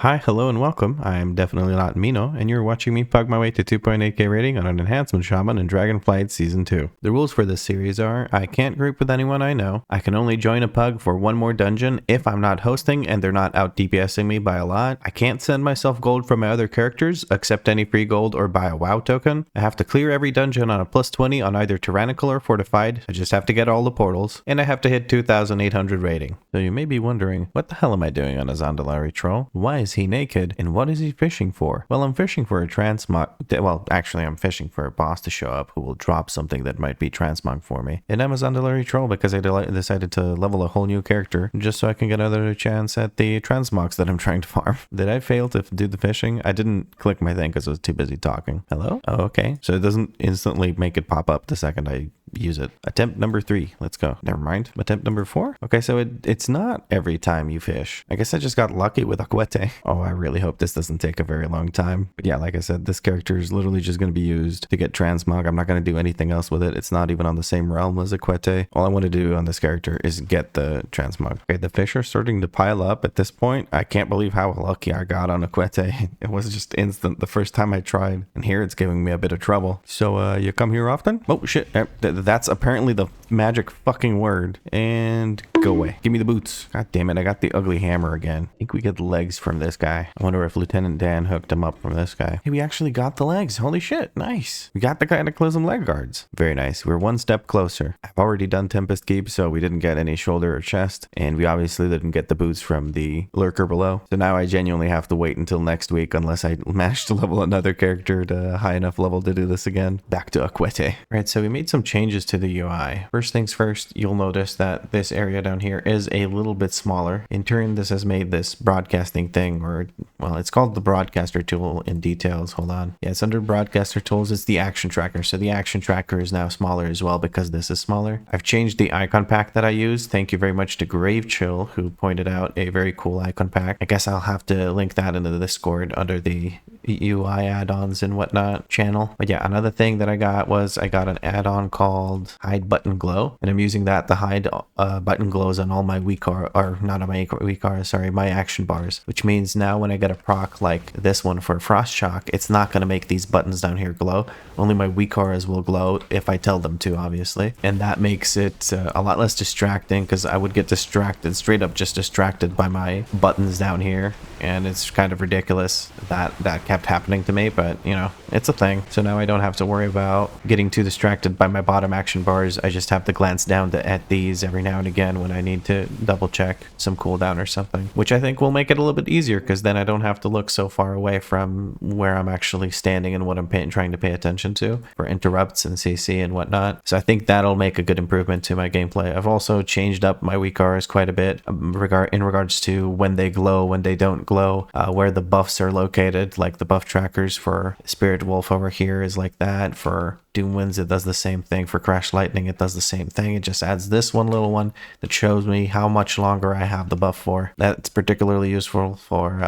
Hi, hello, and welcome. I'm definitely not Mino, and you're watching me pug my way to 2.8k rating on an Enhancement Shaman in Dragonflight Season 2. The rules for this series are, I can't group with anyone I know, I can only join a pug for one more dungeon if I'm not hosting and they're not out DPSing me by a lot, I can't send myself gold from my other characters, accept any free gold or buy a WoW token, I have to clear every dungeon on a plus 20 on either Tyrannical or Fortified, I just have to get all the portals, and I have to hit 2,800 rating. So you may be wondering, what the hell am I doing on a Zandalari troll? Why is he naked, and what is he fishing for? Well, I'm fishing for a transmog. Well, actually, I'm fishing for a boss to show up who will drop something that might be transmog for me. And I'm a Zandalari troll because I decided to level a whole new character just so I can get another chance at the transmogs that I'm trying to farm. Did I fail to do the fishing? I didn't click my thing because I was too busy talking. Hello? Oh, okay. So it doesn't instantly make it pop up the second I use it. Attempt number 3. Let's go. Never mind. Attempt number 4? Okay, so it's not every time you fish. I guess I just got lucky with Aquete. Oh, I really hope this doesn't take a very long time. But yeah, like I said, this character is literally just going to be used to get transmog. I'm not going to do anything else with it. It's not even on the same realm as Aquete. All I want to do on this character is get the transmog. Okay, the fish are starting to pile up at this point. I can't believe how lucky I got on Aquete. It was just instant the first time I tried. And here it's giving me a bit of trouble. So you come here often? Oh shit. That's apparently the magic fucking word. And go away. Give me the boots. God damn it. I got the ugly hammer again. I think we get the legs from this guy. I wonder if Lieutenant Dan hooked him up from this guy. Hey, we actually got the legs. Holy shit. Nice. We got the Cataclysm leg guards. Very nice. We're one step closer. I've already done Tempest Keep, so we didn't get any shoulder or chest. And we obviously didn't get the boots from the lurker below. So now I genuinely have to wait until next week unless I manage to level another character to a high enough level to do this again. Back to Aquete. Right, so we made some changes to the UI. First things first, you'll notice that this area down here is a little bit smaller. In turn, this has made this broadcasting thing, or well, it's called the broadcaster tool in details. Hold on. Yeah, it's under broadcaster tools. It's the action tracker. So the action tracker is now smaller as well because this is smaller. I've changed the icon pack that I use. Thank you very much to Grave Chill, who pointed out a very cool icon pack. I guess I'll have to link that into the Discord under the UI add-ons and whatnot channel. But yeah, another thing that I got was I got an add-on called Hide Button Glow, and I'm using that to hide button glows on all my WeakAura, or not on my WeakAura, sorry, my action bars, which means now when I get a proc like this one for Frost Shock, it's not going to make these buttons down here glow. Only my WeakAuras will glow if I tell them to, obviously. And that makes it a lot less distracting, because I would get distracted, straight up just distracted by my buttons down here, and it's kind of ridiculous that that kept happening to me, but you know, it's a thing. So now I don't have to worry about getting too distracted by my bottom action bars. I just have to glance down at these every now and again when I need to double check some cooldown or something, which I think will make it a little bit easier, because then I don't have to look so far away from where I'm actually standing and what I'm trying to pay attention to for interrupts and CC and whatnot. So I think that'll make a good improvement to my gameplay. I've also changed up my WeakAuras quite a bit in regards to when they glow, when they don't glow, where the buffs are located, like the buff trackers for Spirit Wolf over here is like that. For Doomwinds, it does the same thing. For Crash Lightning, it does the same thing. It just adds this one little one that shows me how much longer I have the buff for. That's particularly useful for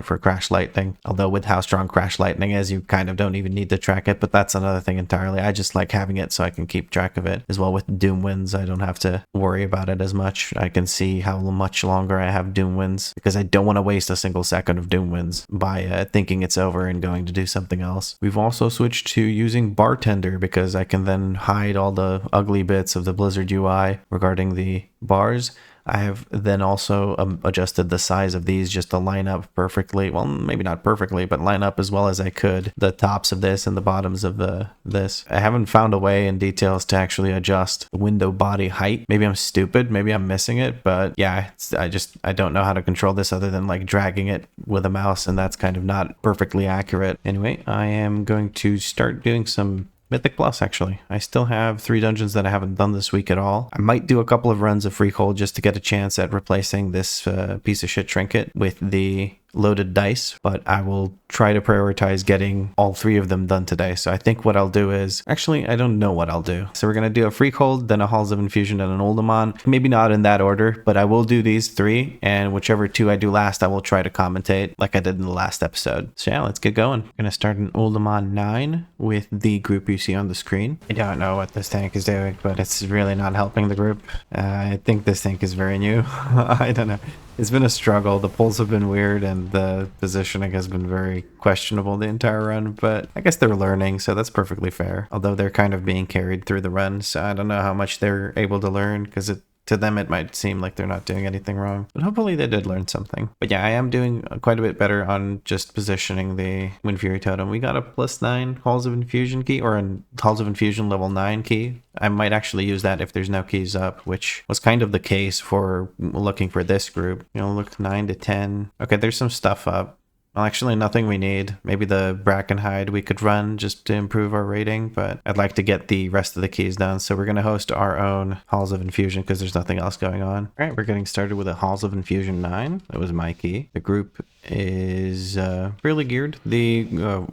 for Crash Lightning. Although with how strong Crash Lightning is, you kind of don't even need to track it, but that's another thing entirely. I just like having it so I can keep track of it. As well with Doomwinds, I don't have to worry about it as much. I can see how much longer I have Doomwinds, because I don't want to waste a single second of Doomwinds by thinking it's over and going to do something else. We've also switched to using Bartender, because I can then hide all the ugly bits of the Blizzard UI regarding the bars. I have then also adjusted the size of these just to line up perfectly. Well, maybe not perfectly, but line up as well as I could. The tops of this and the bottoms of this. I haven't found a way in details to actually adjust the window body height. Maybe I'm stupid. Maybe I'm missing it. But yeah, I don't know how to control this other than like dragging it with a mouse, and that's kind of not perfectly accurate. Anyway, I am going to start doing some Mythic Plus, actually. I still have 3 dungeons that I haven't done this week at all. I might do a couple of runs of Freehold just to get a chance at replacing this piece of shit trinket with the loaded dice, but I will try to prioritize getting all 3 of them done today. So I think what I'll do is, actually, I don't know what I'll do. So we're going to do a Freehold, then a Halls of Infusion, and an Uldaman. Maybe not in that order, but I will do these 3, and whichever 2 I do last, I will try to commentate like I did in the last episode. So yeah, let's get going. I'm going to start an Uldaman 9 with the group you see on the screen. I don't know what this tank is doing, but it's really not helping the group. I think this tank is very new. I don't know. It's been a struggle. The pulls have been weird and the positioning has been very questionable the entire run, but I guess they're learning, so that's perfectly fair. Although they're kind of being carried through the run, so I don't know how much they're able to learn, because to them it might seem like they're not doing anything wrong, but hopefully they did learn something. But yeah, I am doing quite a bit better on just positioning the Wind Fury Totem. We got a +9 Halls of Infusion key, or a Halls of Infusion level 9 key. I might actually use that if there's no keys up, which was kind of the case for looking for this group. You know, look, 9 to 10. Okay, there's some stuff up. Well, actually, nothing we need. Maybe the Bracken Hide we could run just to improve our rating, but I'd like to get the rest of the keys done. So we're going to host our own Halls of Infusion because there's nothing else going on. All right, we're getting started with a Halls of Infusion 9. That was my key. The group is really geared. The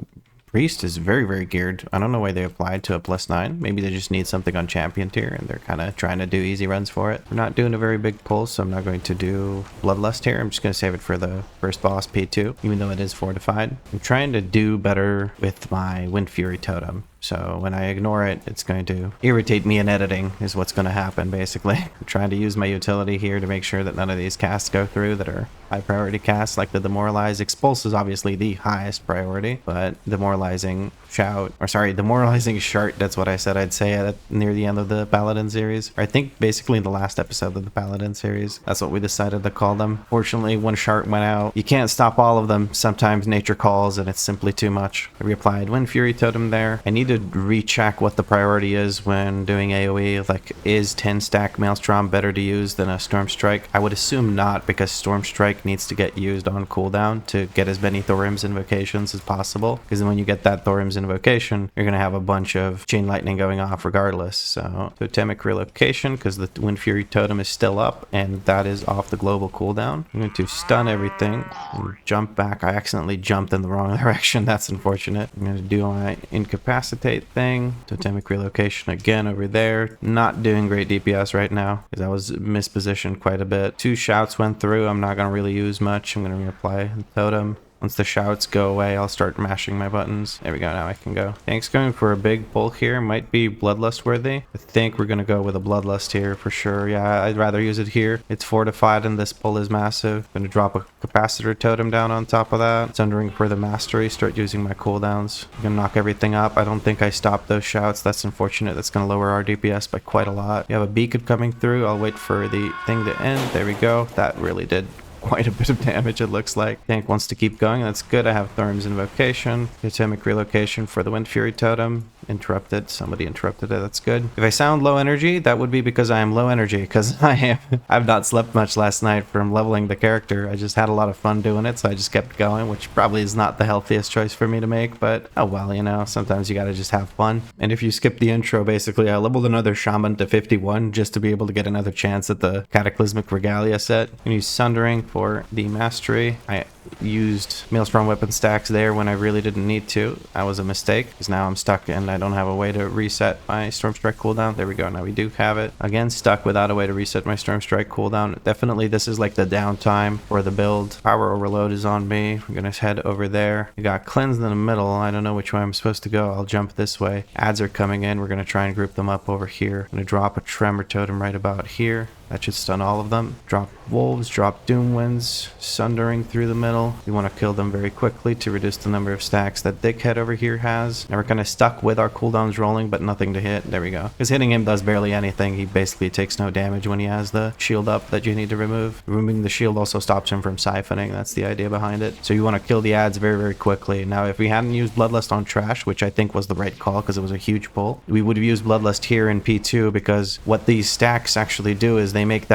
Priest is very, very geared. I don't know why they applied to a +9. Maybe they just need something on champion tier and they're kind of trying to do easy runs for it. We're not doing a very big pull, so I'm not going to do Bloodlust here. I'm just going to save it for the first boss, P2, even though it is fortified. I'm trying to do better with my Wind Fury Totem. So when I ignore it, it's going to irritate me in editing is what's going to happen, basically. I'm trying to use my utility here to make sure that none of these casts go through that are high priority casts, like the Demoralize. Expulse is obviously the highest priority, but Demoralizing Demoralizing Shart, that's what I said I'd say at near the end of the Paladin series. Or I think basically the last episode of the Paladin series. That's what we decided to call them. Fortunately, when Shart went out, you can't stop all of them. Sometimes nature calls and it's simply too much. I reapplied Wind Fury Totem there. I need to recheck what the priority is when doing AoE. Like, is 10 stack Maelstrom better to use than a Storm Strike? I would assume not, because Storm Strike needs to get used on cooldown to get as many Thorim's invocations as possible. Because when you get that Thorim's invocation, you're going to have a bunch of Chain Lightning going off regardless. So Totemic Relocation, because the Wind Fury Totem is still up and that is off the global cooldown. I'm going to stun everything and jump back. I accidentally jumped in the wrong direction. That's unfortunate. I'm going to do my Incapacitate thing. Totemic Relocation again over there. Not doing great DPS right now because I was mispositioned quite a bit. 2 shouts went through. I'm not going to really use much. I'm going to reapply the Totem. Once the shouts go away, I'll start mashing my buttons. There we go, now I can go. Tank's going for a big pull here. Might be Bloodlust worthy. I think we're going to go with a Bloodlust here for sure. Yeah, I'd rather use it here. It's fortified and this pull is massive. Going to drop a Capacitor Totem down on top of that. Sundering for the Mastery. Start using my cooldowns. I'm going to knock everything up. I don't think I stopped those shouts. That's unfortunate. That's going to lower our DPS by quite a lot. We have a beacon coming through. I'll wait for the thing to end. There we go. That really did quite a bit of damage, it looks like. Tank wants to keep going. That's good. I have Thorim's Invocation. Totemic Relocation for the Wind Fury Totem. Interrupted. Somebody interrupted it. That's good. If I sound low energy, that would be because I am low energy, because I've not slept much last night from leveling the character. I just had a lot of fun doing it, so I just kept going, which probably is not the healthiest choice for me to make, but oh well, you know, sometimes you gotta just have fun. And if you skip the intro, basically, I leveled another Shaman to 51 just to be able to get another chance at the Cataclysmic Regalia set. I'm gonna use Sundering for the Mastery. I used Maelstrom weapon stacks there when I really didn't need to. That was a mistake, because now I'm stuck and I don't have a way to reset my Storm Strike cooldown. There we go, now we do have it. Again, stuck without a way to reset my Storm Strike cooldown. Definitely this is like the downtime for the build. Power Overload is on me. We're gonna head over there. We got Cleanse in the middle. I don't know which way I'm supposed to go. I'll jump this way. Adds are coming in. We're gonna try and group them up over here. I'm gonna drop a Tremor Totem right about here. That should stun all of them. Drop Wolves, drop Doomwinds, Sundering through the middle. We want to kill them very quickly to reduce the number of stacks that Dickhead over here has. Now we're kind of stuck with our cooldowns rolling, but nothing to hit. There we go. Because hitting him does barely anything. He basically takes no damage when he has the shield up that you need to remove. Removing the shield also stops him from siphoning. That's the idea behind it. So you want to kill the ads very, very quickly. Now, if we hadn't used Bloodlust on Trash, which I think was the right call because it was a huge pull, we would have used Bloodlust here in P2, because what these stacks actually do is they make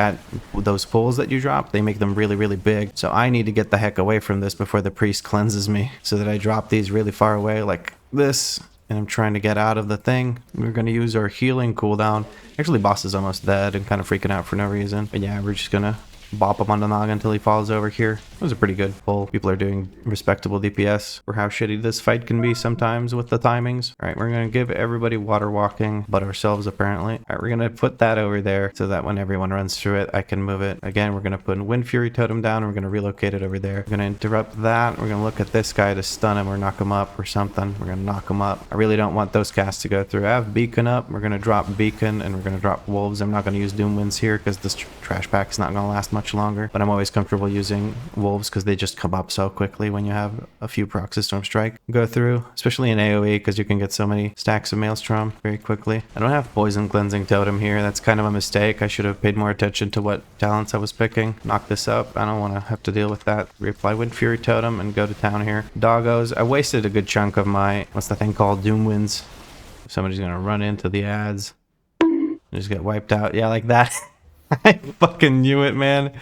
those pulls that you drop, they make them really, really big. So I need to get the heck away from this before the priest cleanses me, so that I drop these really far away like this. And I'm trying to get out of the thing. We're going to use our healing cooldown. Actually, boss is almost dead and kind of freaking out for no reason. But yeah, we're just going to bop him on the noggin until he falls over here. It was a pretty good pull. People are doing respectable DPS for how shitty this fight can be sometimes with the timings. All right, we're going to give everybody water walking but ourselves apparently. All right, we're going to put that over there so that when everyone runs through it, I can move it. Again, we're going to put Wind Fury Totem down. We're going to relocate it over there. We're going to interrupt that. We're going to look at this guy to stun him or knock him up or something. We're going to knock him up. I really don't want those casts to go through. I have Beacon up. We're going to drop Beacon and we're going to drop Wolves. I'm not going to use Doom Winds here because this trash pack is not going to last much longer, but I'm always comfortable using Wolves because they just come up so quickly when you have a few procs of Storm Strike go through, especially in AoE because you can get so many stacks of Maelstrom very quickly. I don't have Poison Cleansing Totem here. That's kind of a mistake. I should have paid more attention to what talents I was picking. Knock this up. I don't want to have to deal with that. Reapply Wind Fury Totem and go to town here. Doggos. I wasted a good chunk of my, what's the thing called? Doom Winds. Somebody's going to run into the ads. Just get wiped out. Yeah, like that. I fucking knew it, man.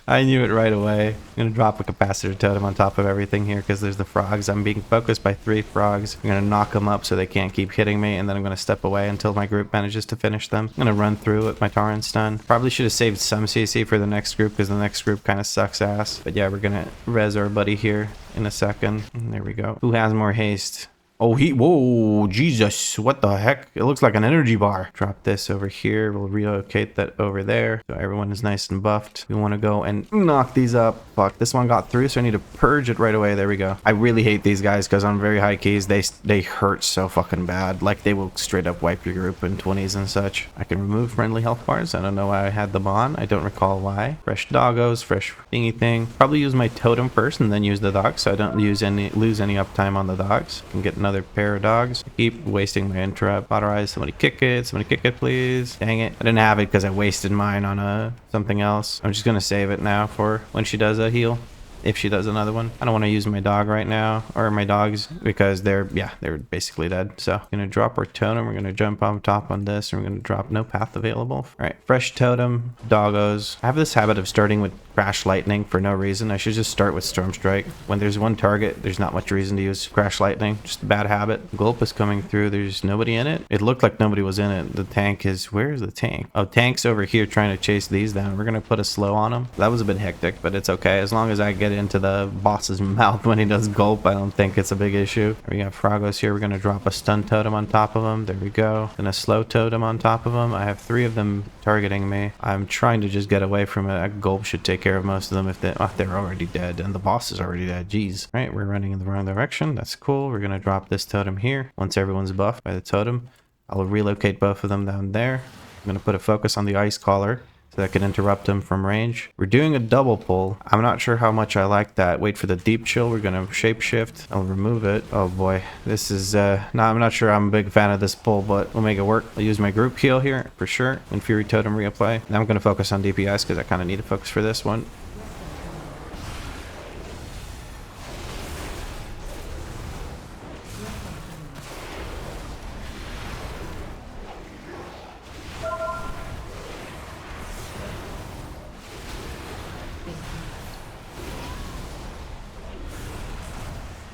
I knew it right away. I'm going to drop a Capacitor Totem on top of everything here because there's the frogs. I'm being focused by 3 frogs. I'm going to knock them up so they can't keep hitting me, and then I'm going to step away until my group manages to finish them. I'm going to run through with my Tauren stun. Probably should have saved some CC for the next group because the next group kind of sucks ass. But yeah, we're going to res our buddy here in a second. And there we go. Who has more haste? Oh, whoa, Jesus, what the heck? It looks like an energy bar. Drop this over here. We'll relocate that over there. So everyone is nice and buffed. We want to go and knock these up. Fuck, this one got through, so I need to purge it right away. There we go. I really hate these guys because on very high keys, they hurt so fucking bad. Like, they will straight up wipe your group in 20s and such. I can remove friendly health bars. I don't know why I had them on. I don't recall why. Fresh doggos, fresh thingy thing. Probably use my totem first and then use the dogs so I don't lose any uptime on the dogs. Can get another pair of dogs. I keep wasting my interrupt. Autorize. Somebody kick it, please. Dang it. I didn't have it because I wasted mine on something else. I'm just gonna save it now for when she does a heal. If she does another one. I don't want to use my dog right now, or my dogs, because they're basically dead. So I'm gonna drop our totem. We're gonna jump on top on this, and we're gonna drop no path available. All right, fresh totem, doggos. I have this habit of starting with Crash Lightning for no reason. I should just start with Storm Strike. When there's one target, there's not much reason to use Crash Lightning. Just a bad habit. Gulp is coming through. There's nobody in it. It looked like nobody was in it. The tank is, where is the tank? Oh, tank's over here trying to chase these down. We're gonna put a slow on him. That was a bit hectic, but it's okay. As long as I get into the boss's mouth when he does gulp, I don't think it's a big issue. We got Frogos here. We're gonna drop a stun totem on top of him. There we go. And a slow totem on top of him. I have 3 of them targeting me. I'm trying to just get away from it. A gulp should take care of most of them if they're already dead, and the boss is already dead. Jeez. All right, we're running in the wrong direction. That's cool. We're gonna drop this totem here. Once everyone's buffed by the totem, I'll relocate both of them down there. I'm gonna put a focus on the ice collar so that can interrupt him from range. We're doing a double pull. I'm not sure how much I like that. Wait for the deep chill. We're gonna shapeshift. I'll remove it. Oh boy, this is no, I'm not sure I'm a big fan of this pull, but we'll make it work. I'll use my group heal here for sure. And Fury Totem reapply. Now I'm gonna focus on DPS because I kind of need to focus for this one.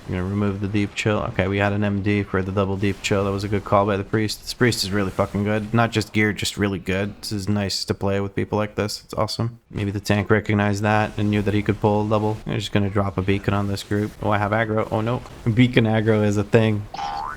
I'm gonna remove the deep chill. Okay, we had an MD for the double deep chill. That was a good call by the priest. This priest is really fucking good. Not just geared, just really good. This is nice to play with people like this. It's awesome. Maybe the tank recognized that and knew that he could pull double. I'm just gonna drop a beacon on this group. Oh, I have aggro. Oh no. Beacon aggro is a thing.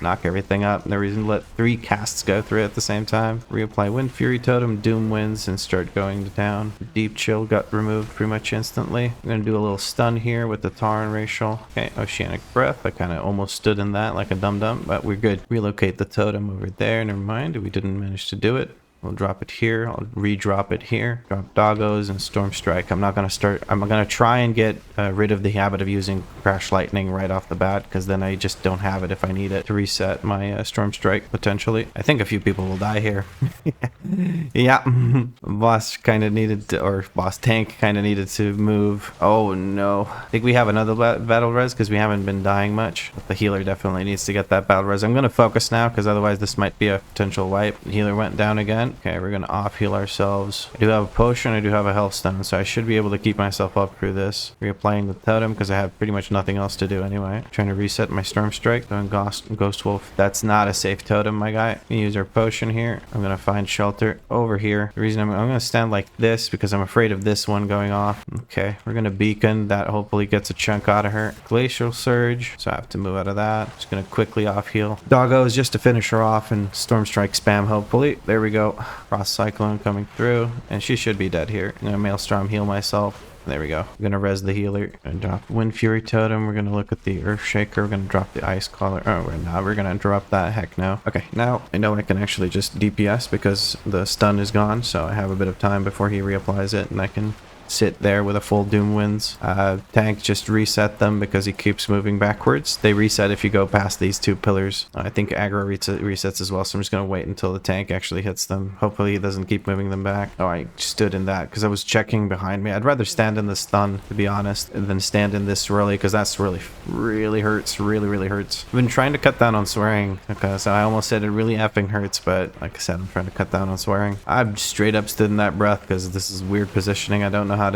Knock everything up. No reason to let 3 casts go through it at the same time. Reapply Wind Fury Totem, Doom Winds, and start going to town. Deep Chill got removed pretty much instantly. I'm gonna do a little stun here with the Tauren Racial. Okay, Oceanic Breath. I kind of almost stood in that like a dum-dum, but we're good. Relocate the totem over there. Never mind, we didn't manage to do it. We'll drop it here. I'll re-drop it here. Drop Doggos and Storm Strike. I'm going to try and get rid of the habit of using Crash Lightning right off the bat, because then I just don't have it if I need it to reset my Storm Strike, potentially. I think a few people will die here. Yeah. Boss kind of needed to, or Boss Tank kind of needed to move. Oh no. I think we have another battle res because we haven't been dying much. But the healer definitely needs to get that battle res. I'm going to focus now because otherwise this might be a potential wipe. The healer went down again. Okay, we're gonna off heal ourselves. I do have a potion, I do have a health stone, so I should be able to keep myself up through this. Reapplying the totem because I have pretty much nothing else to do anyway. Trying to reset my storm strike, doing ghost wolf. That's not a safe totem, my guy. We use our potion here. I'm gonna find shelter over here. The reason I'm gonna stand like this because I'm afraid of this one going off. Okay, we're gonna beacon. That hopefully gets a chunk out of her. Glacial surge, so I have to move out of that. Just gonna quickly off heal doggos just to finish her off and storm strike spam hopefully. There we go. Frost cyclone coming through and she should be dead here. I'm gonna maelstrom heal myself. There we go. I'm gonna res the healer and drop Wind Fury Totem. We're gonna look at the Earth Shaker. We're gonna drop the Ice Collar. Oh, we're not. We're gonna interrupt that. Heck no. Okay, now I know I can actually just DPS because the stun is gone, so I have a bit of time before he reapplies it, and I can sit there with a full Doom Winds. Tank just reset them because he keeps moving backwards. They reset if you go past these two pillars. I think aggro resets as well, so I'm just gonna wait until the tank actually hits them. Hopefully he doesn't keep moving them back. Oh, I stood in that because I was checking behind me. I'd rather stand in the stun, to be honest, than stand in this swirly because that's really hurts. Really hurts. I've been trying to cut down on swearing. Okay, so I almost said it really effing hurts, but like I said, I'm trying to cut down on swearing. I've straight up stood in that breath because this is weird positioning. I don't know how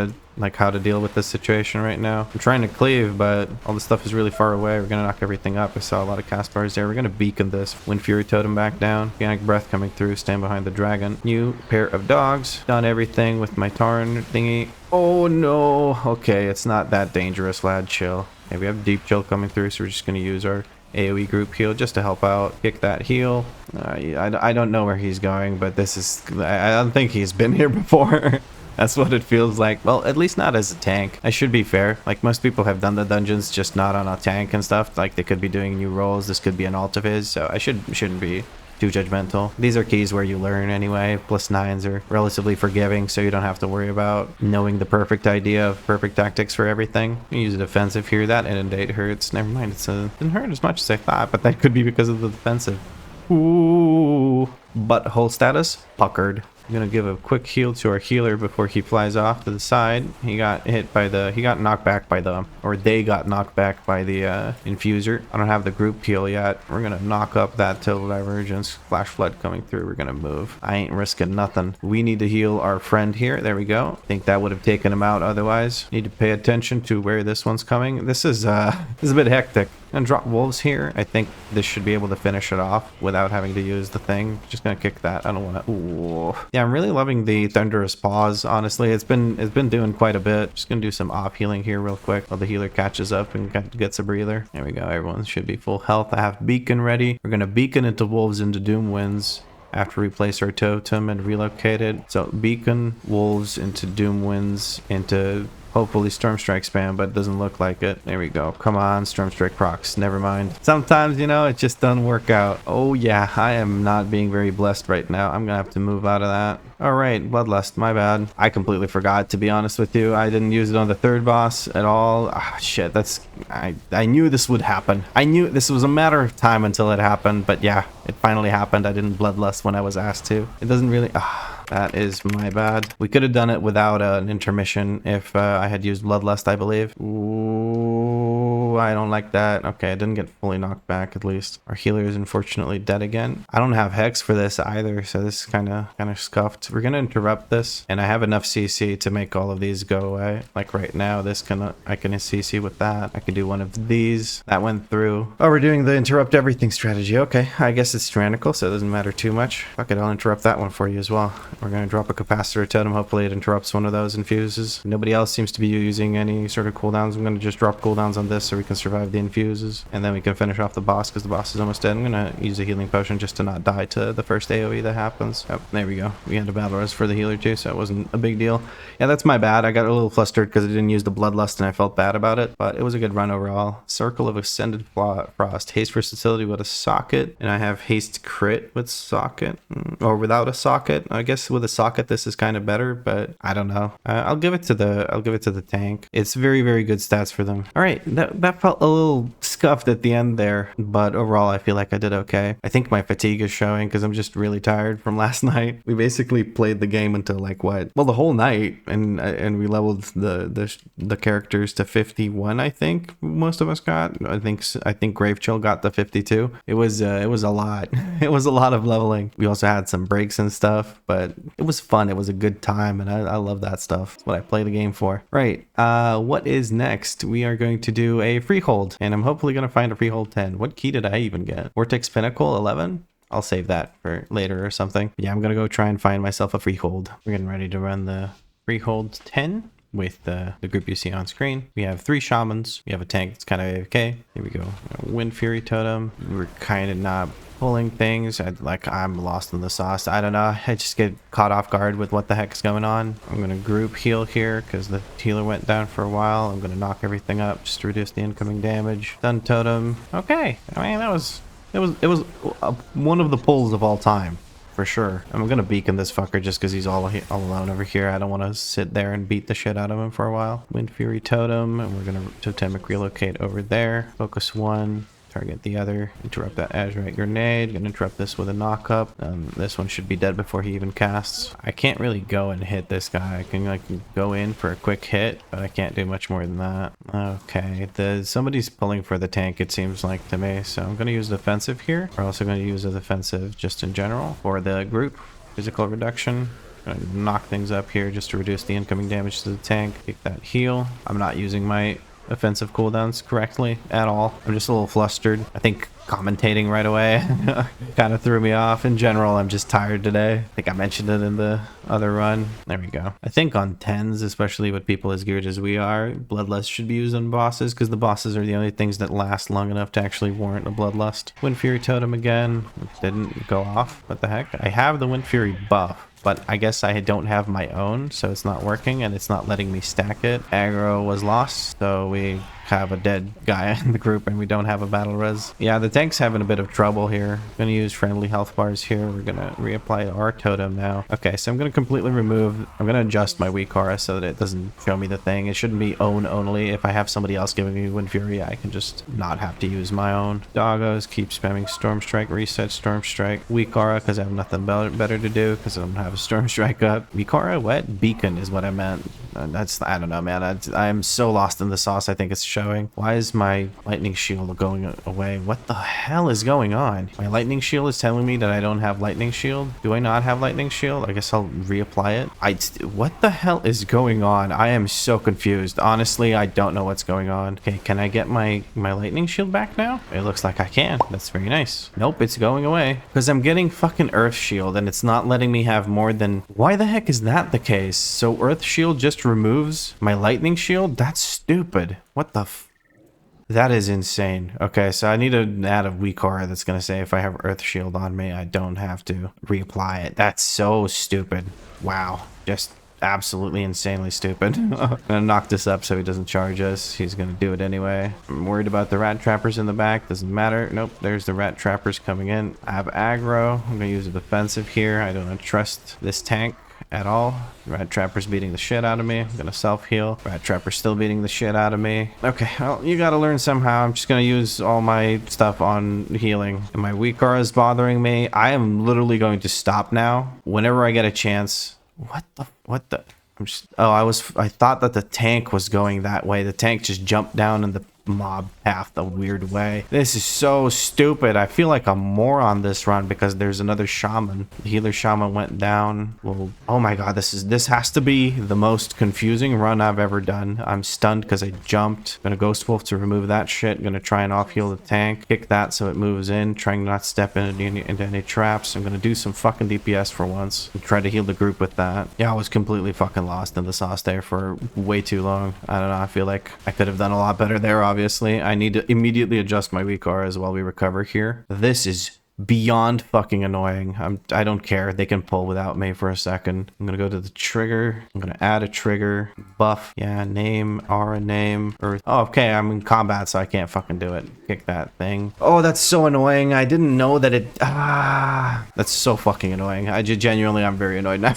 to deal with this situation right now. I'm trying to cleave, but all the stuff is really far away. We're gonna knock everything up. I saw a lot of cast bars there. We're gonna beacon this. Wind Fury Totem back down. Organic Breath coming through. Stand behind the dragon. New pair of dogs. Done everything with my Tarn thingy. Oh no. Okay, it's not that dangerous, lad. Chill. Okay, we have Deep Chill coming through, so we're just gonna use our AoE group heal just to help out. Kick that heal. I don't know where he's going, but this is... I don't think he's been here before. That's what it feels like. Well, at least not as a tank. I should be fair. Like, most people have done the dungeons, just not on a tank and stuff. Like, they could be doing new roles. This could be an alt of his, so I shouldn't be too judgmental. These are keys where you learn anyway. +9s are relatively forgiving, so you don't have to worry about knowing the perfect idea of perfect tactics for everything. You use a defensive here. That inundate hurts. Never mind, didn't hurt as much as I thought, but that could be because of the defensive. Ooh. Butthole status puckered. I'm gonna give a quick heal to our healer before he flies off to the side. He got knocked back by they got knocked back by the infuser. I don't have the group heal yet. We're gonna knock up that total divergence. Flash flood coming through. We're gonna move. I ain't risking nothing. We need to heal our friend here. There we go. I think that would have taken him out otherwise. Need to pay attention to where this one's coming. This is a bit hectic. I'm gonna drop wolves here. I think this should be able to finish it off without having to use the thing. Just gonna kick that. I don't want to. Ooh. Yeah, I'm really loving the thunderous pause. Honestly, it's been doing quite a bit. Just gonna do some off healing here real quick while the healer catches up and gets a breather. There we go. Everyone should be full health. I have beacon ready. We're gonna beacon into wolves into doom winds after we place our totem and relocate it. So beacon wolves into doom winds into hopefully Storm Strike spam, but it doesn't look like it. There we go. Come on, Storm Strike procs. Never mind. Sometimes, you know, it just doesn't work out. Oh yeah, I am not being very blessed right now. I'm gonna have to move out of that. Alright, Bloodlust, my bad. I completely forgot, to be honest with you. I didn't use it on the third boss at all. Ah, shit, I knew this would happen. I knew this was a matter of time until it happened, but yeah, it finally happened. I didn't Bloodlust when I was asked to. It doesn't really... that is my bad. We could have done it without an intermission if I had used Bloodlust, I believe. Ooh, I don't like that. Okay, I didn't get fully knocked back, at least. Our healer is unfortunately dead again. I don't have Hex for this either, so this is kind of scuffed. We're gonna interrupt this, and I have enough CC to make all of these go away. Like right now, I can CC with that. I can do one of these. That went through. Oh, we're doing the interrupt everything strategy. Okay, I guess it's tyrannical, so it doesn't matter too much. Fuck it, I'll interrupt that one for you as well. We're going to drop a capacitor totem. Hopefully it interrupts one of those infuses. Nobody else seems to be using any sort of cooldowns. I'm going to just drop cooldowns on this so we can survive the infuses. And then we can finish off the boss because the boss is almost dead. I'm going to use a healing potion just to not die to the first AoE that happens. Oh, there we go. We had a battle res for the healer too, so it wasn't a big deal. Yeah, that's my bad. I got a little flustered because I didn't use the Bloodlust and I felt bad about it. But it was a good run overall. Circle of Ascended Frost. Haste versatility with a socket. And I have haste crit with socket. Or without a socket. I guess with a socket this is kind of better, but I don't know. I'll give it to the tank. It's very good stats for them. All right, that felt a little scuffed at the end there, but overall I feel like I did okay. I think my fatigue is showing because I'm just really tired from last night. We basically played the game until like what? Well, the whole night, and we leveled the characters to 51. I think most of us got. I think Gravechill got the 52. It was a lot. It was a lot of leveling. We also had some breaks and stuff, but it was fun. It was a good time, and I love that stuff. It's what I play the game for. Right. What is next? We are going to do a Freehold, and I'm hopefully going to find a Freehold 10. What key did I even get? Vortex Pinnacle 11? I'll save that for later or something. Yeah, I'm going to go try and find myself a Freehold. We're getting ready to run the Freehold 10 with the group you see on screen. We have 3 Shamans. We have a tank that's kind of AFK. Here we go. Wind Fury Totem. We're kind of not pulling things. I'm lost in the sauce. I don't know. I just get caught off guard with what the heck's going on. I'm going to group heal here because the healer went down for a while. I'm going to knock everything up just to reduce the incoming damage. Stun Totem. Okay. I mean, it was one of the pulls of all time. For sure. I'm gonna beacon this fucker just because he's all alone over here. I don't want to sit there and beat the shit out of him for a while. Wind Fury Totem, and we're gonna totemic relocate over there. Focus 1, target the other, interrupt that Azurite Grenade. Gonna interrupt this with a knock up. This one should be dead before he even casts. I can't really go and hit this guy. I can like go in for a quick hit, but I can't do much more than that. Okay, somebody's pulling for the tank, it seems like to me, so I'm gonna use defensive here. We're also gonna use a defensive just in general for the group. Physical reduction. Gonna knock things up here just to reduce the incoming damage to the tank. Take that heal. I'm not using my offensive cooldowns correctly at all. I'm just a little flustered. I think commentating right away kind of threw me off. In general, I'm just tired today. I think I mentioned it in the other run. There we go. I think on 10s, especially with people as geared as we are, Bloodlust should be used on bosses because the bosses are the only things that last long enough to actually warrant a Bloodlust. Wind Fury Totem again. It didn't go off. What the heck? I have the Wind Fury buff, but I guess I don't have my own, so it's not working and it's not letting me stack it. Aggro was lost, so we have a dead guy in the group and we don't have a battle res. Yeah, the tank's having a bit of trouble here. Gonna use friendly health bars here. We're gonna reapply our totem now. Okay, so I'm gonna completely remove, I'm gonna adjust my WeakAura so that it doesn't show me the thing. It shouldn't be own only. If I have somebody else giving me Wind Fury, I can just not have to use my own. Doggos, keep spamming Storm Strike, reset Storm Strike. WeakAura, because I have nothing better to do because I don't have a Storm Strike up. WeakAura, what? Beacon is what I meant. I don't know, man. I'm so lost in the sauce. I think it's showing. Why is my lightning shield going away? What the hell is going on? My lightning shield is telling me that I don't have lightning shield. Do I not have lightning shield? I guess I'll reapply it. What the hell is going on? I am so confused. Honestly, I don't know what's going on. Okay, can I get my lightning shield back now? It looks like I can. That's very nice. Nope, it's going away. Because I'm getting fucking earth shield and it's not letting me have more than... Why the heck is that the case? So earth shield just removes my lightning shield? That's stupid. What the That is insane. Okay, so I need to add a WeakAura that's going to say if I have earth shield on me, I don't have to reapply it. That's so stupid. Wow. Just absolutely insanely stupid. I'm gonna knock this up so he doesn't charge us. He's gonna do it anyway. I'm worried about the rat trappers in the back. Doesn't matter. Nope, there's the rat trappers coming in. I have aggro. I'm gonna use a defensive here. I don't trust this tank at all. Rat trapper's beating the shit out of me. I'm gonna self-heal. Rat trapper's still beating the shit out of me. Okay, well, you gotta learn somehow. I'm just gonna use all my stuff on healing. And my WeakAura is bothering me. I am literally going to stop now whenever I get a chance. What the? I thought that the tank was going that way. The tank just jumped down in the mob path a weird way. This is so stupid. I feel like a moron this run because there's another shaman. The healer shaman went down. Well, oh my god, this has to be the most confusing run I've ever done. I'm stunned because I jumped. Gonna ghost wolf to remove that shit. Gonna try and off heal the tank. Kick that so it moves in. Trying not to step into any traps. I'm gonna do some fucking DPS for once and try to heal the group with that. Yeah, I was completely fucking lost in the sauce there for way too long. I don't know. I feel like I could have done a lot better there. Obviously, I need to immediately adjust my WeakAura as well. We recover here. This is beyond fucking annoying. I don't care. They can pull without me for a second. I'm gonna go to the trigger. I'm gonna add a trigger buff. Yeah, name, aura name. Earth. Oh, okay. I'm in combat, so I can't fucking do it. Kick that thing. Oh, that's so annoying. I didn't know that it. That's so fucking annoying. Genuinely, I'm very annoyed now.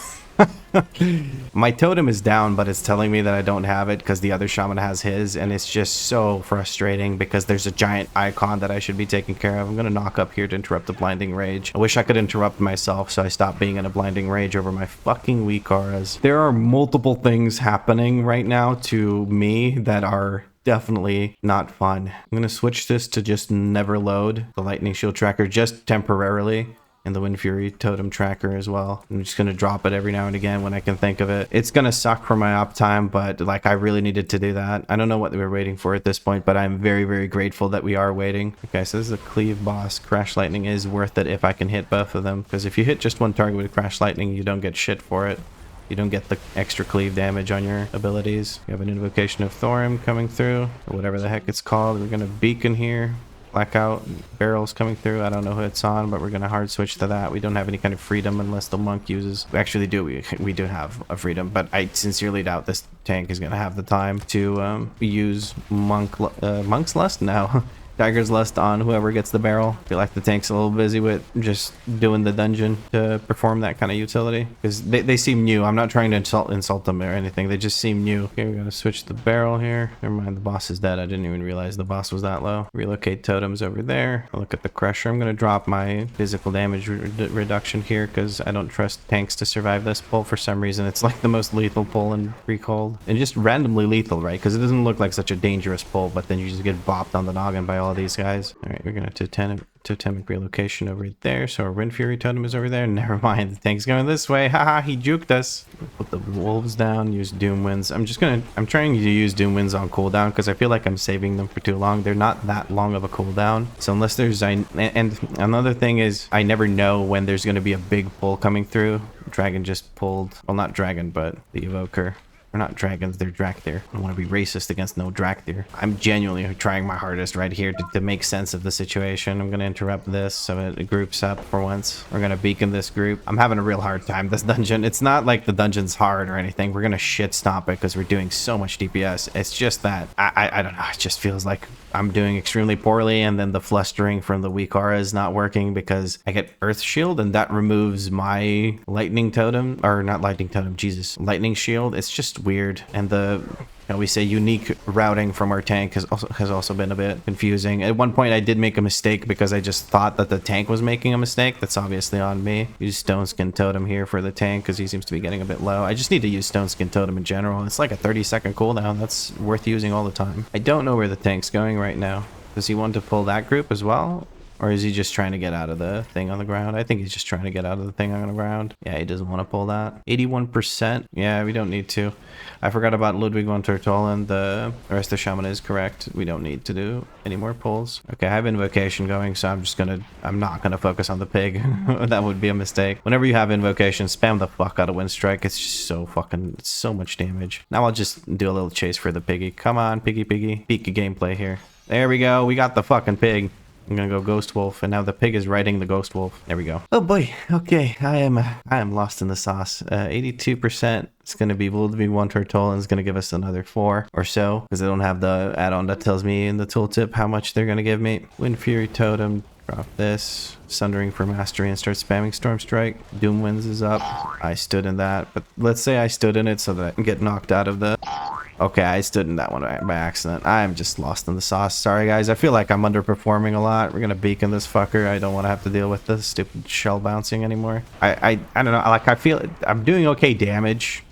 My totem is down, but it's telling me that I don't have it because the other shaman has his, and it's just so frustrating because there's a giant icon that I should be taking care of. I'm gonna knock up here to interrupt the blinding rage. I wish I could interrupt myself so I stopped being in a blinding rage over my fucking WeakAuras. There are multiple things happening right now to me that are definitely not fun. I'm gonna switch this to just never load the lightning shield tracker just temporarily, and the Wind Fury totem tracker as well. I'm just gonna drop it every now and again when I can think of it. It's gonna suck for my uptime, but like I really needed to do that. I don't know what we were waiting for at this point, but I'm very, very grateful that we are waiting. Okay, so this is a cleave boss. Crash Lightning is worth it if I can hit both of them, because if you hit just one target with Crash Lightning, you don't get shit for it. You don't get the extra cleave damage on your abilities. You have an Invocation of Thorim coming through, or whatever the heck it's called. We're gonna beacon here. Blackout barrels coming through. I don't know who it's on, but we're gonna hard switch to that. We don't have any kind of freedom unless the monk uses. We actually do. We do have a freedom, but I sincerely doubt this tank is gonna have the time to use monk's lust now. Tiger's Lust on whoever gets the barrel. I feel like the tank's a little busy with just doing the dungeon to perform that kind of utility, because they seem new. I'm not trying to insult them or anything. They just seem new. Okay, we gotta switch the barrel here. Never mind, the boss is dead. I didn't even realize the boss was that low. Relocate totems over there. I'll look at the crusher. I'm gonna drop my physical damage reduction here because I don't trust tanks to survive this pull for some reason. It's like the most lethal pull in Freehold, and just randomly lethal, right? Because it doesn't look like such a dangerous pull, but then you just get bopped on the noggin by all these guys. All right, we're gonna totemic relocation over there, so our Wind Fury totem is over there. Never mind, the tank's going this way. Haha, he juked us. Put the wolves down, use doom winds. I'm trying to use doom winds on cooldown because I feel like I'm saving them for too long. They're not that long of a cooldown, so unless there's and another thing is I never know when there's going to be a big pull coming through. Dragon just pulled, well, not dragon, but the evoker. They're not dragons, they're Drakthir. I don't want to be racist against no Drakthir. I'm genuinely trying my hardest right here to make sense of the situation. I'm going to interrupt this so it groups up for once. We're going to beacon this group. I'm having a real hard time. This dungeon, it's not like the dungeon's hard or anything. We're going to shit stomp it because we're doing so much DPS. It's just that, I don't know, it just feels like I'm doing extremely poorly, and then the flustering from the WeakAura is not working because I get Earth Shield, and that removes my lightning totem, or not lightning totem, Jesus, lightning shield. It's just weird, and the we say unique routing from our tank has also been a bit confusing. At one point I did make a mistake because I just thought that the tank was making a mistake. That's obviously on me. Use Stone Skin Totem here for the tank because he seems to be getting a bit low. I just need to use Stone Skin Totem in general. It's like a 30-second cooldown. That's worth using all the time. I don't know where the tank's going right now. Does he want to pull that group as well? Or is he just trying to get out of the thing on the ground? I think he's just trying to get out of the thing on the ground. Yeah, he doesn't want to pull that. 81%. Yeah, we don't need to. I forgot about Ludwig von Tertollen. The rest of the Shaman is correct. We don't need to do any more pulls. Okay, I have Invocation going, so I'm not gonna focus on the pig. That would be a mistake. Whenever you have Invocation, spam the fuck out of Wind Strike. It's just it's so much damage. Now I'll just do a little chase for the piggy. Come on, piggy. Peak of gameplay here. There we go. We got the fucking pig. I'm gonna go Ghost Wolf, and now the pig is riding the Ghost Wolf. There we go. Oh boy. Okay, I am lost in the sauce. 82%. It's gonna be Ludwig von Tertollen is gonna give us another 4 or so because I don't have the add-on that tells me in the tooltip how much they're gonna give me. Wind Fury Totem. Drop this. Sundering for Mastery and start spamming Storm Strike. Doom Winds is up. I stood in that, but let's say I stood in it so that I can get knocked out of the... Okay, I stood in that one by accident. I'm just lost in the sauce. Sorry, guys. I feel like I'm underperforming a lot. We're gonna beacon this fucker. I don't want to have to deal with this stupid shell bouncing anymore. I don't know. Like, I feel I'm doing okay damage.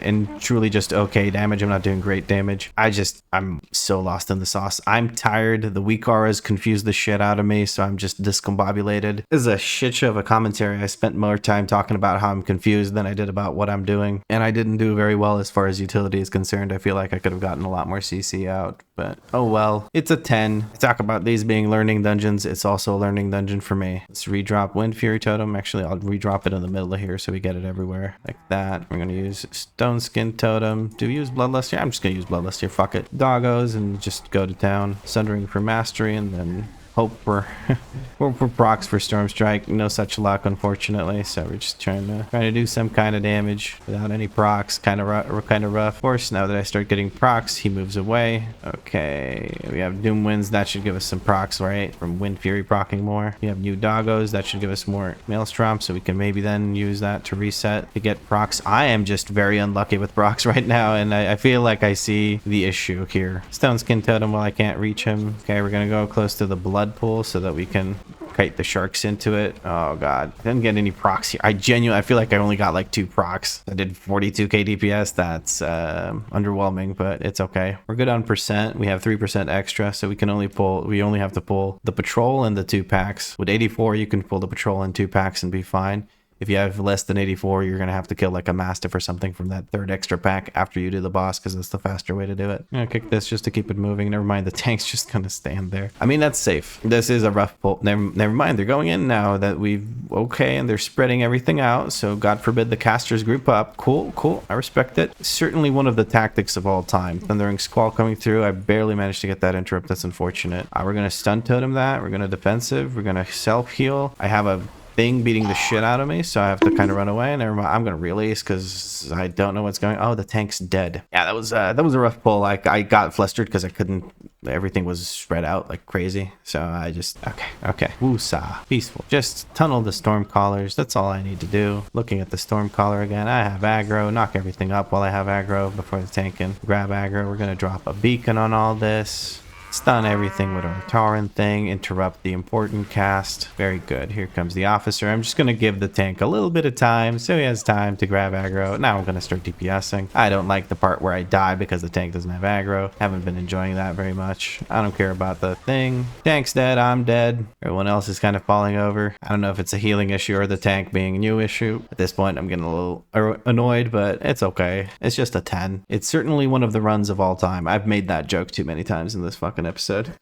And truly just okay damage. I'm not doing great damage. I'm so lost in the sauce. I'm tired. The WeakAuras confused the shit out of me, so I'm just discombobulated. This is a shit show of a commentary. I spent more time talking about how I'm confused than I did about what I'm doing, and I didn't do very well as far as utility is concerned. I feel like I could have gotten a lot more CC out, but oh well. It's a 10. I talk about these being learning dungeons. It's also a learning dungeon for me. Let's redrop Wind Fury Totem. Actually, I'll redrop it in the middle of here so we get it everywhere like that. We're gonna use Stone Skin Totem. Do we use Bloodlust here? I'm just gonna use Bloodlust here. Fuck it. Doggos and just go to town. Sundering for Mastery, and then hope for hope for procs for Storm Strike. No such luck, unfortunately. So we're just trying to do some kind of damage without any procs. Kind of rough. Of course, now that I start getting procs, he moves away. Okay, we have Doom Winds. That should give us some procs, right? From Wind Fury procking more. We have new doggos. That should give us more Maelstrom, so we can maybe then use that to reset to get procs. I am just very unlucky with procs right now, and I feel like I see the issue here. Stone Skin Totem, well, I can't reach him. Okay, we're gonna go close to the blood pool so that we can kite the sharks into it. Oh god, didn't get any procs here. I feel like I only got like 2 procs. I did 42k DPS. That's underwhelming, but it's okay. We're good on percent. We have 3% extra, so we only have to pull the patrol and the 2 packs. With 84, you can pull the patrol and 2 packs and be fine. If you have less than 84, you're going to have to kill like a Mastiff or something from that 3rd extra pack after you do the boss, because that's the faster way to do it. I'm going to kick this just to keep it moving. Never mind, the tank's just going to stand there. I mean, that's safe. This is a rough pull. Never mind, they're going in now that we've... Okay, and they're spreading everything out, so God forbid the casters group up. Cool. I respect it. Certainly one of the tactics of all time. Thundering Squall coming through. I barely managed to get that interrupt. That's unfortunate. We're going to stun totem that. We're going to defensive. We're going to self-heal. I have a thing beating the shit out of me, so I have to kind of run away. Never mind, I'm gonna release because I don't know what's going on. Oh, the tank's dead. Yeah, that was a rough pull. I got flustered because I couldn't, everything was spread out like crazy, so I just okay woosah, peaceful. Just tunnel the storm callers. That's all I need to do. Looking at the storm caller again, I have aggro. Knock everything up while I have aggro before the tank can grab aggro. We're gonna drop a beacon on all this. Stun everything with our Tauren thing. Interrupt the important cast. Very good. Here comes the officer. I'm just going to give the tank a little bit of time so he has time to grab aggro. Now I'm going to start DPSing. I don't like the part where I die because the tank doesn't have aggro. Haven't been enjoying that very much. I don't care about the thing. Tank's dead. I'm dead. Everyone else is kind of falling over. I don't know if it's a healing issue or the tank being a new issue. At this point, I'm getting a little annoyed, but it's okay. It's just a 10. It's certainly one of the runs of all time. I've made that joke too many times in this fucking episode.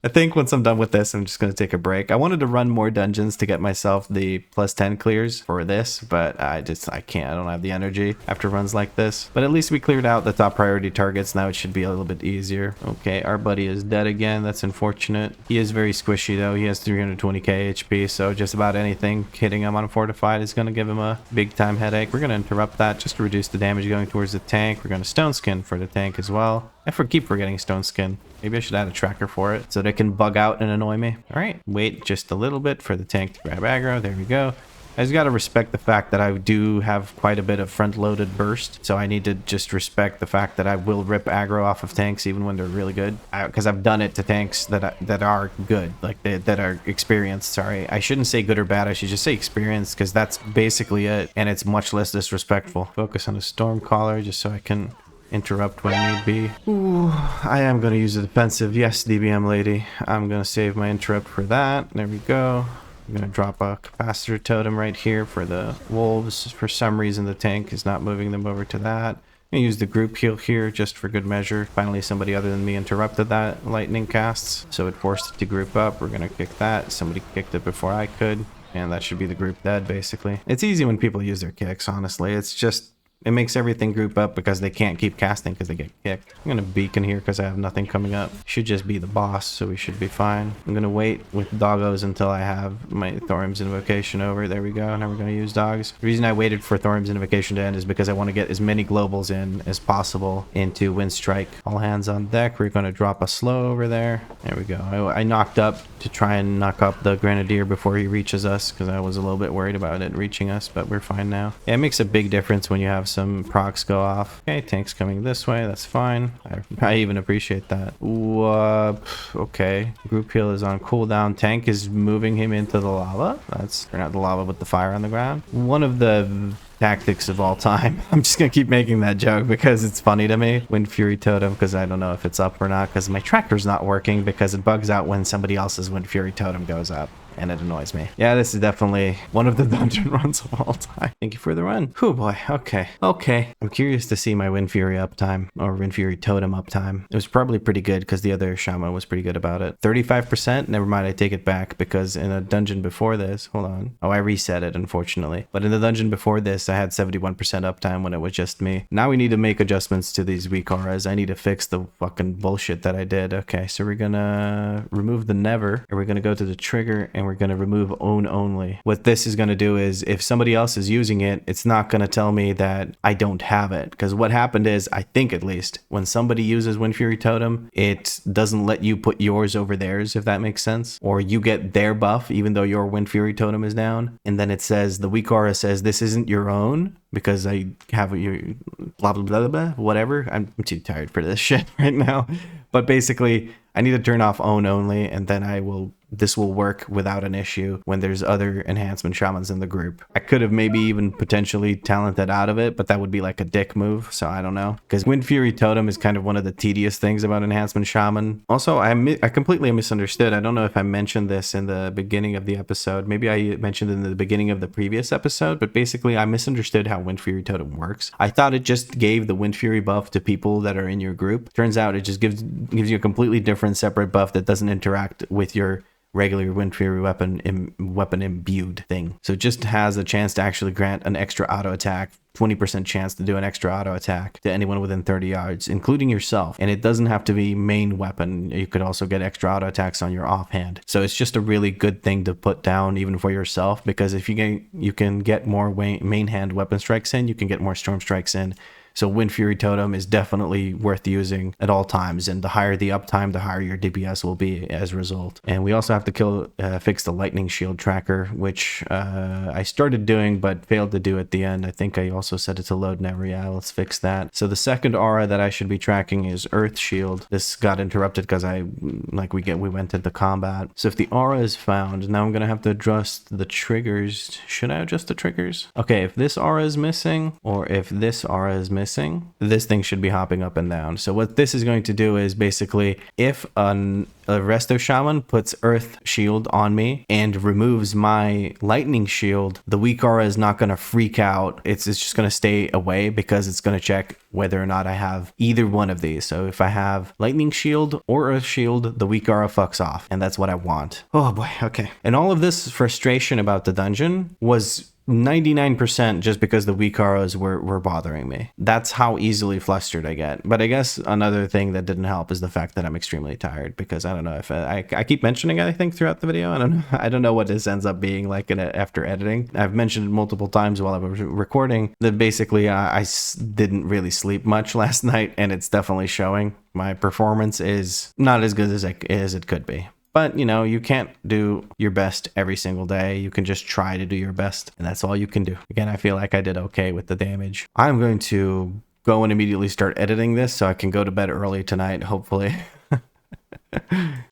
I think once I'm done with this, I'm just going to take a break. I wanted to run more dungeons to get myself the +10 clears for this, but I can't. I don't have the energy after runs like this. But at least we cleared out the top priority targets. Now it should be a little bit easier. Okay, our buddy is dead again. That's unfortunate. He is very squishy though. He has 320k HP, so just about anything hitting him on fortified is going to give him a big time headache. We're going to interrupt that just to reduce the damage going towards the tank. We're going to stone skin for the tank as well. I keep forgetting stone skin. Maybe I should add a tracker for it so they can bug out and annoy me. All right, wait just a little bit for the tank to grab aggro. There we go. I just got to respect the fact that I do have quite a bit of front-loaded burst, so I need to just respect the fact that I will rip aggro off of tanks even when they're really good, because I've done it to tanks that are good, like that are experienced. Sorry, I shouldn't say good or bad. I should just say experienced, because that's basically it, and it's much less disrespectful. Focus on a storm caller just so I can interrupt when need be. Ooh, I am going to use a defensive. Yes, DBM lady. I'm going to save my interrupt for that. There we go. I'm going to drop a capacitor totem right here for the wolves. For some reason, the tank is not moving them over to that. I'm going to use the group heal here just for good measure. Finally, somebody other than me interrupted that lightning casts, so it forced it to group up. We're going to kick that. Somebody kicked it before I could, and that should be the group dead, basically. It's easy when people use their kicks, honestly. It's just... it makes everything group up because they can't keep casting because they get kicked. I'm going to beacon here because I have nothing coming up. Should just be the boss, so we should be fine. I'm going to wait with doggos until I have my Thorim's Invocation over. There we go. Now we're going to use dogs. The reason I waited for Thorim's Invocation to end is because I want to get as many globals in as possible into Wind Strike. All hands on deck. We're going to drop a slow over there. There we go. I knocked up to try and knock up the Grenadier before he reaches us because I was a little bit worried about it reaching us, but we're fine now. Yeah, it makes a big difference when you have some procs go off. Okay, tank's coming this way. That's fine. I even appreciate that. Ooh, okay. Group heal is on cooldown. Tank is moving him into the lava. Or not the lava, but the fire on the ground. One of the tactics of all time. I'm just gonna keep making that joke because it's funny to me. Wind Fury Totem, because I don't know if it's up or not, because my tractor's not working because it bugs out when somebody else's Wind Fury Totem goes up. and it annoys me. Yeah, this is definitely one of the dungeon runs of all time. Thank you for the run. Oh boy, okay. I'm curious to see my Wind Fury uptime, or Wind Fury Totem uptime. It was probably pretty good because the other Shaman was pretty good about it. 35%? Never mind, I take it back, because in a dungeon before this, hold on. Oh, I reset it, unfortunately. But in the dungeon before this, I had 71% uptime when it was just me. Now we need to make adjustments to these WeakAuras. I need to fix the fucking bullshit that I did. Okay, so we're gonna remove the never, and we're gonna go to the trigger, and we're gonna remove own only. What this is gonna do is, if somebody else is using it, it's not gonna tell me that I don't have it. Because what happened is, I think at least, when somebody uses Wind Fury Totem, it doesn't let you put yours over theirs, if that makes sense. Or you get their buff, even though your Wind Fury Totem is down. And then it says, the WeakAura says, this isn't your own, because I have your blah, blah, blah, blah, whatever. I'm too tired for this shit right now. But basically, I need to turn off own only, and then this will work without an issue when there's other enhancement shamans in the group. I could have maybe even potentially talented out of it, but that would be like a dick move, so I don't know. Because Wind Fury Totem is kind of one of the tedious things about enhancement shaman. Also, I completely misunderstood. I don't know if I mentioned this in the beginning of the episode. Maybe I mentioned it in the beginning of the previous episode, but basically I misunderstood how Wind Fury Totem works. I thought it just gave the Wind Fury buff to people that are in your group. Turns out it just gives you a completely different separate buff that doesn't interact with your regular Wind Fury weapon imbued thing. So it just has a chance to actually grant an extra auto attack, 20% chance to do an extra auto attack to anyone within 30 yards, including yourself. And it doesn't have to be main weapon. You could also get extra auto attacks on your offhand. So it's just a really good thing to put down even for yourself, because if you can get more main hand weapon strikes in, you can get more storm strikes in. So Wind Fury Totem is definitely worth using at all times, and the higher the uptime, the higher your DPS will be as a result. And we also have to fix the lightning shield tracker, which I started doing but failed to do at the end. I think I also set it to load never. Yeah, let's fix that. So the second aura that I should be tracking is Earth Shield. This got interrupted because we went into combat. So if the aura is found, now I'm gonna have to adjust the triggers. Should I adjust the triggers? Okay, if this aura is missing, or if this aura is missing, this thing should be hopping up and down. So what this is going to do is basically, if a resto shaman puts Earth Shield on me and removes my lightning shield, the WeakAura is not going to freak out. It's just going to stay away, because it's going to check whether or not I have either one of these. So if I have lightning shield or Earth Shield, the WeakAura fucks off, and that's what I want. Oh boy, okay. And all of this frustration about the dungeon was 99% just because the WeakAuras were bothering me. That's how easily flustered I get. But I guess another thing that didn't help is the fact that I'm extremely tired, because I don't know if I keep mentioning it, I think, throughout the video. I don't know what this ends up being like after editing. I've mentioned it multiple times while I was recording that basically I didn't really sleep much last night, and it's definitely showing. My performance is not as good as it could be. But, you can't do your best every single day. You can just try to do your best, and that's all you can do. Again, I feel like I did okay with the damage. I'm going to go and immediately start editing this so I can go to bed early tonight, hopefully.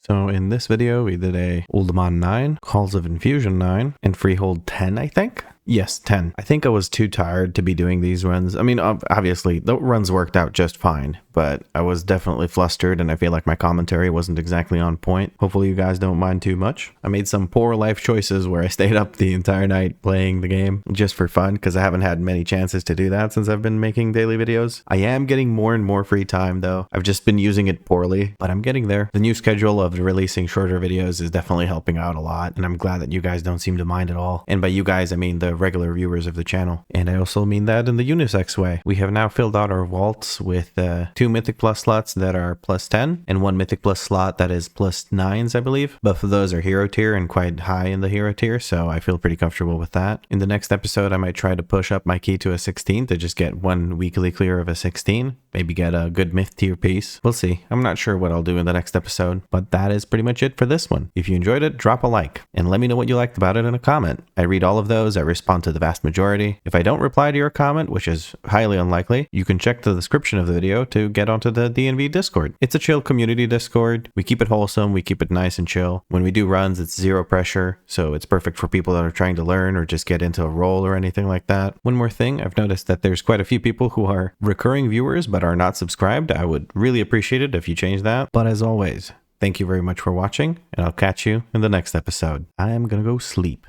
So in this video, we did a Uldaman 9, Calls of Infusion 9, and Freehold 10, I think. Yes, 10. I think I was too tired to be doing these runs. I mean, obviously, the runs worked out just fine, but I was definitely flustered, and I feel like my commentary wasn't exactly on point. Hopefully you guys don't mind too much. I made some poor life choices where I stayed up the entire night playing the game just for fun, because I haven't had many chances to do that since I've been making daily videos. I am getting more and more free time, though. I've just been using it poorly, but I'm getting there. The new schedule of releasing shorter videos is definitely helping out a lot, and I'm glad that you guys don't seem to mind at all. And by you guys, I mean the regular viewers of the channel. And I also mean that in the unisex way. We have now filled out our vaults with 2 Mythic Plus slots that are plus 10 and 1 Mythic Plus slot that is plus 9s, I believe. Both of those are hero tier and quite high in the hero tier, so I feel pretty comfortable with that. In the next episode, I might try to push up my key to a 16 to just get one weekly clear of a 16. Maybe get a good myth tier piece. We'll see. I'm not sure what I'll do in the next episode, but that is pretty much it for this one. If you enjoyed it, drop a like and let me know what you liked about it in a comment. I read all of those. I respond to the vast majority. If I don't reply to your comment, which is highly unlikely, you can check the description of the video to get onto the D&V Discord. It's a chill community Discord. We keep it wholesome. We keep it nice and chill. When we do runs, it's zero pressure, so it's perfect for people that are trying to learn or just get into a role or anything like that. One more thing, I've noticed that there's quite a few people who are recurring viewers but are not subscribed. I would really appreciate it if you change that. But as always, Thank you very much for watching, and I'll catch you in the next episode. I am gonna go sleep.